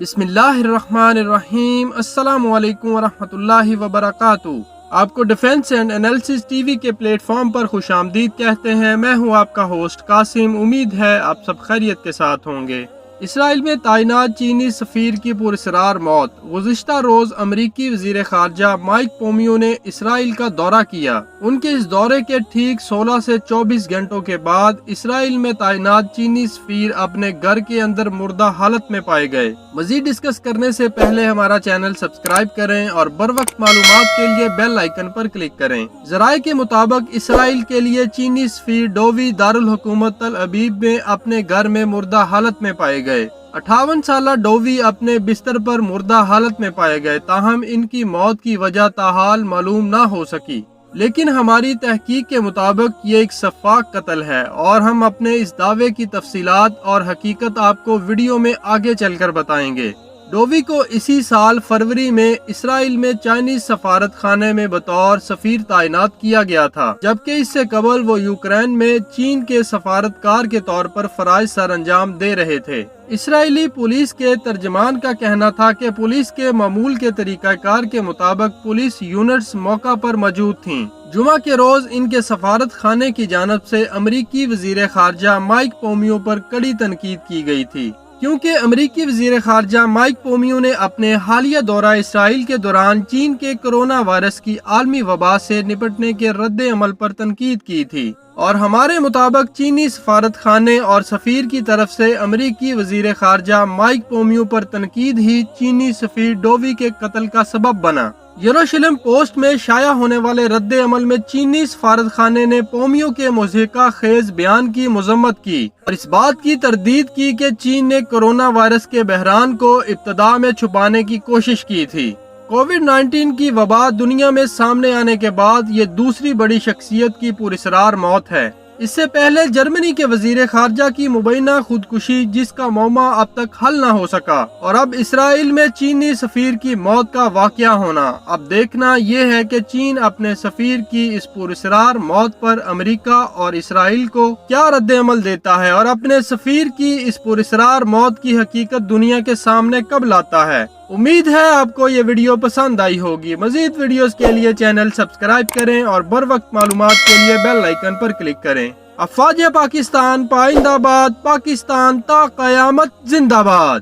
بسم اللہ الرحمن الرحیم۔ السلام علیکم ورحمۃ اللہ وبرکاتہ۔ آپ کو defence and analysis T V کے پلیٹ فارم پر خوش آمدید کہتے ہیں۔ میں ہوں آپ کا ہوسٹ قاسم۔ امید ہے آپ سب خیریت کے ساتھ ہوں گے۔ اسرائیل میں تعینات چینی سفیر کی پراسرار موت۔ گزشتہ روز امریکی وزیر خارجہ مائک پومپیو نے اسرائیل کا دورہ کیا۔ ان کے اس دورے کے ٹھیک 16 سے 24 گھنٹوں کے بعد اسرائیل میں تعینات چینی سفیر اپنے گھر کے اندر مردہ حالت میں پائے گئے۔ مزید ڈسکس کرنے سے پہلے ہمارا چینل سبسکرائب کریں اور بروقت معلومات کے لیے بیل آئیکن پر کلک کریں۔ ذرائع کے مطابق اسرائیل کے لیے چینی سفیر ڈووی دارالحکومت تل ابیب میں اپنے گھر میں مردہ حالت میں پائے گئے۔ 58 سالہ ڈووی اپنے بستر پر مردہ حالت میں پائے گئے، تاہم ان کی موت کی وجہ تاحال معلوم نہ ہو سکی، لیکن ہماری تحقیق کے مطابق یہ ایک شفاف قتل ہے اور ہم اپنے اس دعوے کی تفصیلات اور حقیقت آپ کو ویڈیو میں آگے چل کر بتائیں گے۔ ڈووی کو اسی سال فروری میں اسرائیل میں چائنیز سفارت خانے میں بطور سفیر تعینات کیا گیا تھا، جبکہ اس سے قبل وہ یوکرین میں چین کے سفارتکار کے طور پر فرائض سر انجام دے رہے تھے۔ اسرائیلی پولیس کے ترجمان کا کہنا تھا کہ پولیس کے معمول کے طریقہ کار کے مطابق پولیس یونٹس موقع پر موجود تھیں۔ جمعہ کے روز ان کے سفارت خانے کی جانب سے امریکی وزیر خارجہ مائک پومپیو پر کڑی تنقید کی گئی تھی، کیونکہ امریکی وزیر خارجہ مائک پومپیو نے اپنے حالیہ دورہ اسرائیل کے دوران چین کے کرونا وائرس کی عالمی وبا سے نپٹنے کے رد عمل پر تنقید کی تھی، اور ہمارے مطابق چینی سفارت خانے اور سفیر کی طرف سے امریکی وزیر خارجہ مائک پومپیو پر تنقید ہی چینی سفیر ڈووی کے قتل کا سبب بنا۔ یروشلم پوسٹ میں شائع ہونے والے رد عمل میں چینی سفارت خانے نے پومپیو کے مضحکہ خیز بیان کی مذمت کی اور اس بات کی تردید کی کہ چین نے کرونا وائرس کے بحران کو ابتدا میں چھپانے کی کوشش کی تھی۔ کووڈ-19 کی وبا دنیا میں سامنے آنے کے بعد یہ دوسری بڑی شخصیت کی پراسرار موت ہے۔ اس سے پہلے جرمنی کے وزیر خارجہ کی مبینہ خودکشی، جس کا معمہ اب تک حل نہ ہو سکا، اور اب اسرائیل میں چینی سفیر کی موت کا واقعہ ہونا۔ اب دیکھنا یہ ہے کہ چین اپنے سفیر کی اس پراسرار موت پر امریکہ اور اسرائیل کو کیا رد عمل دیتا ہے اور اپنے سفیر کی اس پراسرار موت کی حقیقت دنیا کے سامنے کب لاتا ہے۔ امید ہے آپ کو یہ ویڈیو پسند آئی ہوگی۔ مزید ویڈیوز کے لیے چینل سبسکرائب کریں اور بروقت معلومات کے لیے بیل آئیکن پر کلک کریں۔ افواج پاکستان پائندہ باد، پاکستان تا قیامت زندہ باد۔